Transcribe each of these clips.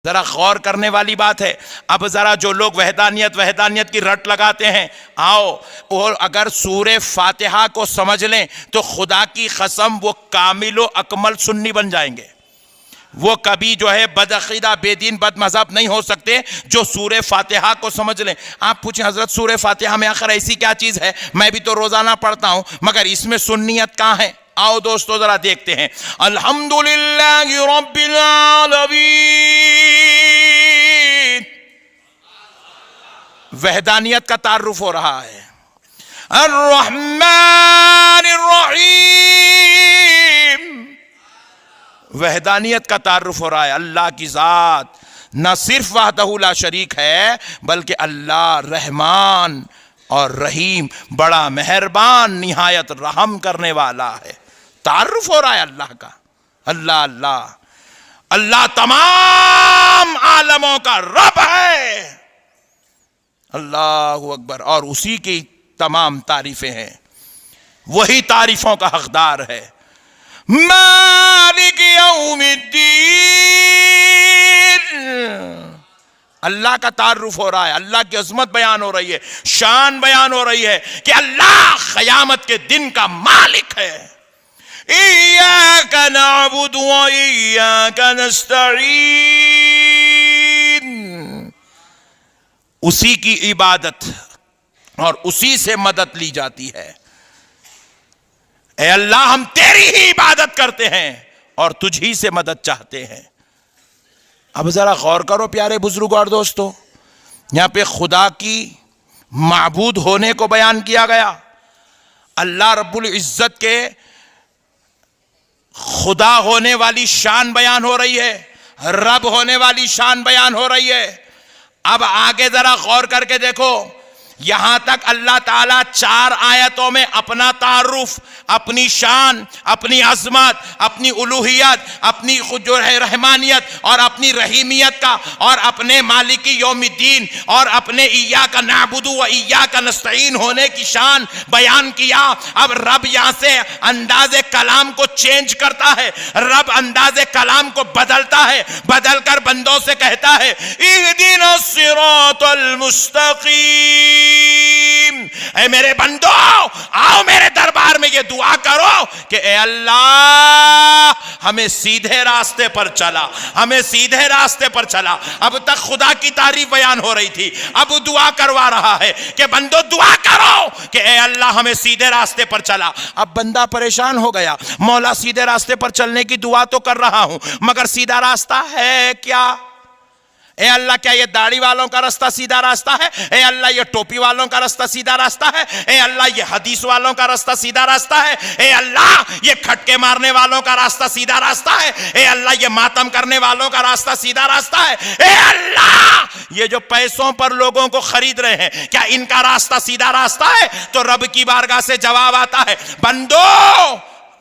जरा गौर करने वाली बात है। अब जरा जो लोग वहदानियत की रट लगाते हैं, आओ और अगर सूरे फातिहा को समझ लें तो खुदा की कसम वो कामिलो अकमल सुन्नी बन जाएंगे। वो कभी जो है बदअकीदा बेदीन बदमज़हब नहीं हो सकते जो सूरे फातिहा को समझ लें। आप पूछें हजरत सूरे फातिहा में आखिर ऐसी क्या चीज़ है, मैं भी तो रोज़ाना पढ़ता हूँ मगर इसमें सुन्नियत कहाँ है। आओ दोस्तों जरा देखते हैं। अल्हम्दुलिल्लाहि रब्बिल आलमीन, वहदानियत का तारुफ हो रहा है। अर्रहमानिर रहीम, वहदानियत का तारुफ हो रहा है। अल्लाह की ज़ात न सिर्फ वहदहू ला शरीक है बल्कि अल्लाह रहमान और रहीम, बड़ा मेहरबान निहायत रहम करने वाला है। तारुफ हो रहा है अल्लाह का। अल्लाह अल्लाह अल्लाह तमाम आलमों का रब है। अल्लाहु अकबर। और उसी की तमाम तारीफें हैं, वही तारीफों का हकदार है। मालिक यौमिद्दीन, अल्लाह का तारुफ हो रहा है, अल्लाह की अजमत बयान हो रही है, शान बयान हो रही है कि अल्लाह क़यामत के दिन का मालिक है। इय्याका नअबुदु व इय्याका नस्तईन, उसी की इबादत और उसी से मदद ली जाती है। ए अल्लाह हम तेरी ही इबादत करते हैं और तुझी से मदद चाहते हैं। अब जरा गौर करो प्यारे बुजुर्गों और दोस्तों, यहां पे खुदा की माबूद होने को बयान किया गया। अल्लाह रब्बुल इज्जत के खुदा होने वाली शान बयान हो रही है, रब होने वाली शान बयान हो रही है। अब आगे जरा गौर करके देखो, यहां तक अल्लाह ताला 4 आयतों में अपना तारुफ, अपनी शान, अपनी अजमत, अपनी उलूहियत, अपनी जो है रहमानियत और अपनी रहीमियत का और अपने मालिकी यौमिद्दीन और अपने इय्याका नअबुदु व इय्याका नस्तईन होने की शान बयान किया। अब रब यहां से अंदाज़े कलाम को चेंज करता है, रब अंदाज़े कलाम को बदलता है, बदलकर बंदों से कहता है इहदिनस सिरातल मुस्तकीम, ऐ मेरे बंदो आओ मेरे दरबार में ये दुआ करो कि ए अल्लाह हमें सीधे रास्ते पर चला, हमें सीधे रास्ते पर चला। अब तक खुदा की तारीफ बयान हो रही थी, अब दुआ करवा रहा है कि बंदो दुआ करो कि ए अल्लाह हमें सीधे रास्ते पर चला। अब बंदा परेशान हो गया, मौला सीधे रास्ते पर चलने की दुआ तो कर रहा हूं मगर सीधा रास्ता है क्या? ए अल्लाह क्या ये दाढ़ी वालों का रास्ता सीधा रास्ता है? ए अल्लाह ये टोपी वालों का रास्ता सीधा रास्ता है? ए अल्लाह ये हदीस वालों का रास्ता सीधा रास्ता है? ए अल्लाह ये खटके मारने वालों का रास्ता सीधा रास्ता है? ए अल्लाह ये मातम करने वालों का रास्ता सीधा रास्ता है? ए अल्लाह ये जो पैसों पर लोगों को खरीद रहे हैं क्या इनका रास्ता सीधा रास्ता है? तो रब की बारगाह से जवाब आता है बंदो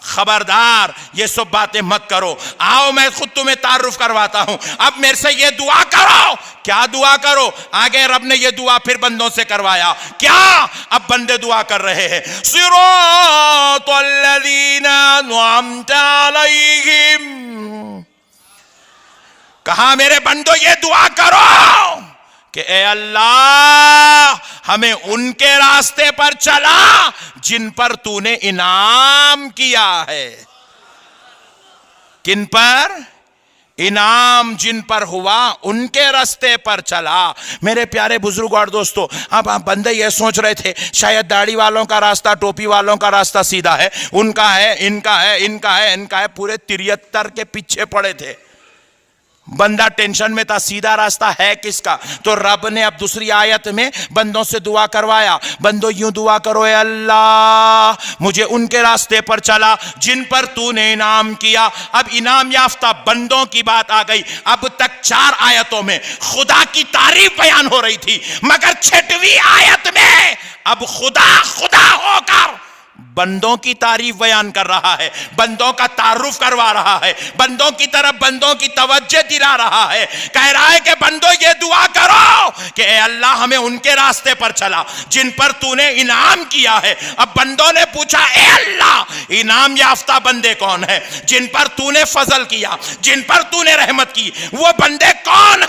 खबरदार ये सब बातें मत करो, आओ मैं खुद तुम्हें तारुफ करवाता हूं। अब मेरे से ये दुआ करो। क्या दुआ करो? आगे रब ने ये दुआ फिर बंदों से करवाया। क्या? अब बंदे दुआ कर रहे हैं सिरातल लज़ीना अनअमता अलैहिम, कहा मेरे बंदो ये दुआ करो कि ए अल्लाह हमें उनके रास्ते पर चला जिन पर तूने इनाम किया है। किन पर? इनाम जिन पर हुआ उनके रास्ते पर चला। मेरे प्यारे बुजुर्ग और दोस्तों, अब आप बंदे ये सोच रहे थे शायद दाढ़ी वालों का रास्ता, टोपी वालों का रास्ता सीधा है, उनका है, इनका है, इनका है, इनका है, पूरे 73 के पीछे पड़े थे। बंदा टेंशन में था सीधा रास्ता है किसका? तो रब ने अब दूसरी आयत में बंदों से दुआ करवाया, बंदो यूं दुआ करो ए अल्लाह मुझे उनके रास्ते पर चला जिन पर तूने इनाम किया। अब इनाम याफ्ता बंदों की बात आ गई। अब तक 4 आयतों में खुदा की तारीफ बयान हो रही थी मगर 6वीं आयत में अब खुदा खुदा होकर बंदों की तारीफ बयान कर रहा है, बंदों का तारुफ करवा रहा है, बंदों की तरफ बंदों की तवज्जो दिला रहा है। कह रहा है कि बंदो ये दुआ करो कि ए अल्लाह हमें उनके रास्ते पर चला जिन पर तूने इनाम किया है। अब बंदों ने पूछा ए अल्लाह इनाम याफ्ता बंदे कौन है? जिन पर तूने फजल किया, जिन पर तूने रहमत की, वो बंदे कौन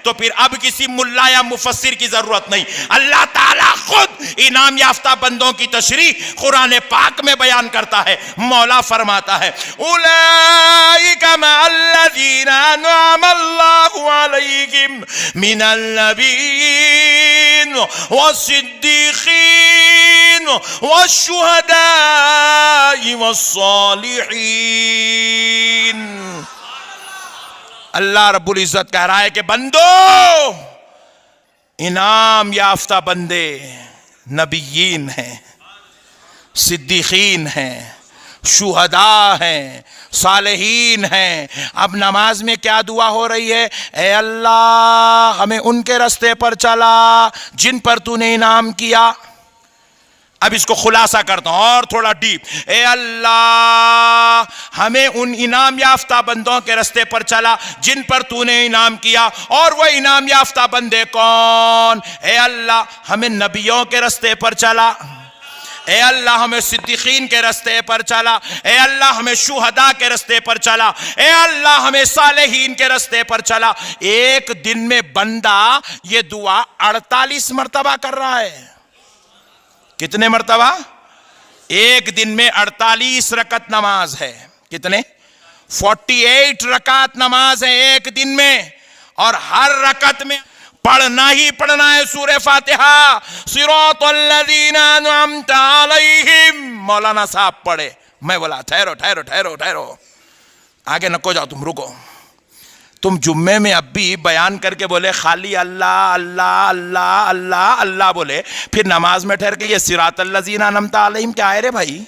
तो फिर अब किसी मुल्ला या मुफस्सिर की जरूरत नहीं। अल्लाह ताला खुद इनाम याफ्ता बंदों की तशरीह कुरान पाक में बयान करता है। मौला फरमाता है उलाइका मअल्लज़ीना अनअमल्लाहु अलैहिम मिनल नबीय्यीन वस्सिद्दीक़ीन वश्शुहदाई वस्सालिहीन। अल्लाह रब्बुल इज्जत कह रहा है कि बंदो, इनाम याफ्ता बंदे नबीयीन हैं, सिद्दीकीन हैं, शुहदा हैं, सालेहीन हैं। अब नमाज में क्या दुआ हो रही है? ए अल्लाह हमें उनके रास्ते पर चला जिन पर तूने इनाम किया। अब इसको खुलासा करता हूं और थोड़ा डीप। ए अल्लाह हमें उन इनाम याफ्ता बंदों के रास्ते पर चला जिन पर तूने इनाम किया। और वह इनाम याफ्ता बंदे कौन? ए अल्लाह हमें नबियों के रास्ते पर चला। ए अल्लाह हमें सिद्दीकीन के रास्ते पर चला। ए अल्लाह हमें शुहदा के रास्ते पर चला। ए अल्लाह हमें सालेहीन के रास्ते पर चला। एक दिन में बंदा ये दुआ 48 मरतबा कर रहा है। कितने मरतबा? एक दिन में 48 रकत नमाज है। कितने? 48 रकात नमाज है एक दिन में। और हर रकत में पढ़ना ही पढ़ना है सूरह फातिहा। सिरातल्लज़ीना अनअमता अलैहिम। मौलाना साहब पढ़े, मैं बोला ठहरो ठहरो ठहरो ठहरो, आगे नको जाओ, तुम रुको। तुम जुम्मे में अब भी बयान करके बोले खाली अल्लाह अल्लाह अल्लाह अल्लाह अल्लाह बोले, फिर नमाज में ठहर के ये सिरातल्लज़ीना अनअमता अलैहिम क्या है रे भाई?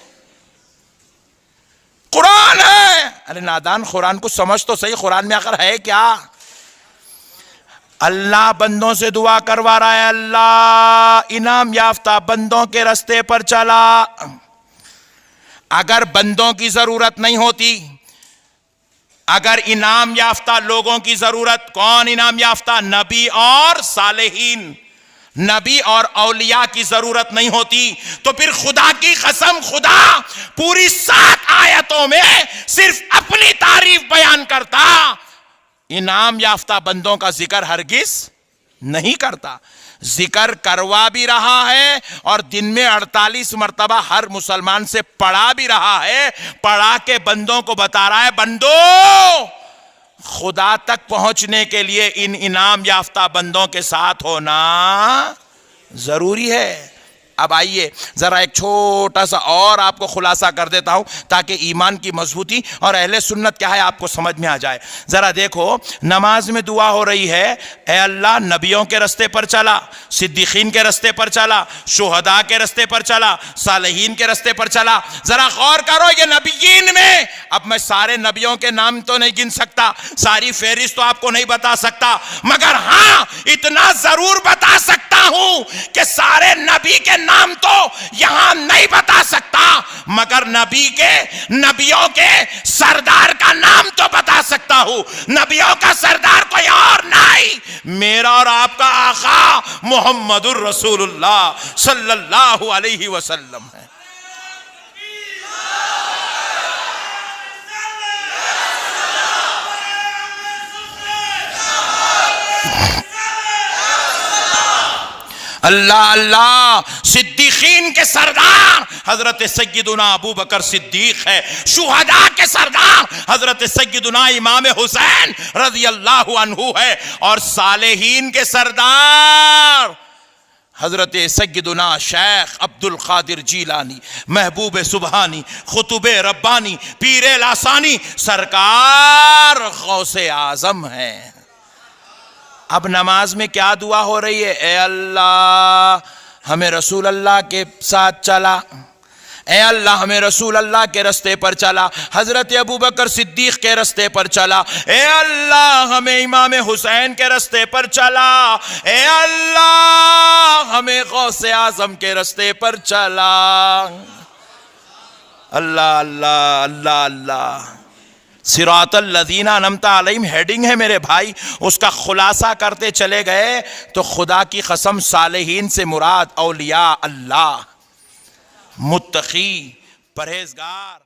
कुरान है। अरे नादान, कुरान को समझ तो सही, कुरान में आखिर है क्या? अल्लाह बंदों से दुआ करवा रहा है, अल्लाह इनाम याफ्ता बंदों के रास्ते पर चला। अगर बंदों की जरूरत नहीं होती, अगर इनाम याफ्ता लोगों की जरूरत, कौन इनाम याफ्ता? नबी और सालेहीन, नबी और औलिया की जरूरत नहीं होती, तो फिर खुदा की कसम खुदा पूरी 7 आयतों में सिर्फ अपनी तारीफ बयान करता, इनाम याफ्ता बंदों का जिक्र हरगिज नहीं करता। जिक्र करवा भी रहा है और दिन में 48 मरतबा हर मुसलमान से पढ़ा भी रहा है। पढ़ा के बंदों को बता रहा है, बंदो खुदा तक पहुंचने के लिए इन इनाम याफ्ता बंदों के साथ होना जरूरी है। अब आइए जरा एक छोटा सा और आपको खुलासा कर देता हूं ताकि ईमान की मजबूती और अहले सुन्नत क्या है आपको समझ में आ जाए। जरा देखो, नमाज में दुआ हो रही है, ए अल्लाह नबियों के रास्ते पर चला, सिद्दीकीन के रास्ते पर चला, शुहदा के रास्ते पर चला, सालेहीन के रास्ते पर चला। जरा गौर करो, ये नबियीन में, अब मैं सारे नबियों के नाम तो नहीं गिन सकता, सारी फेहरिस्त तो आपको नहीं बता सकता, मगर हां इतना जरूर बता सकता हूं कि सारे नबी के नाम तो यहां नहीं बता सकता, मगर नबियों के सरदार का नाम तो बता सकता हूं। नबियों का सरदार कोई और नहीं, मेरा और आपका आका मोहम्मदुर रसूलुल्लाह सल्लल्लाहु अलैहि वसल्लम है। अल्लाह अल्लाह, सिद्दीकीन के सरदार हजरत सैयदुना अबू बकर सिद्दीक है, शुहदा के सरदार हजरत सैयदुना इमाम हुसैन रज़ी अल्लाहु अन्हु है, और सालेहीन के सरदार हजरत सैयदुना शेख अब्दुल कादिर जीलानी, महबूब सुबहानी, खुतुबे रब्बानी, पीरे लासानी सरकार गौसे आजम है। अब नमाज में क्या दुआ हो रही है? ए अल्लाह हमें रसूल अल्लाह के साथ चला, ए अल्लाह हमें रसूल अल्लाह के रास्ते पर चला, हजरत अबू बकर सिद्दीक के रास्ते पर चला, ए अल्लाह हमें इमाम हुसैन के रास्ते पर चला, ए अल्लाह हमें गौसे आजम के रास्ते पर चला। अल्लाह अल्लाह अल्लाह अल्लाह। सिरातल्लज़ीना अनअमता अलैहिम हेडिंग है मेरे भाई, उसका खुलासा करते चले गए तो खुदा की कसम सालेहीन से मुराद औलिया अल्लाह, मुत्तकी, परहेजगार।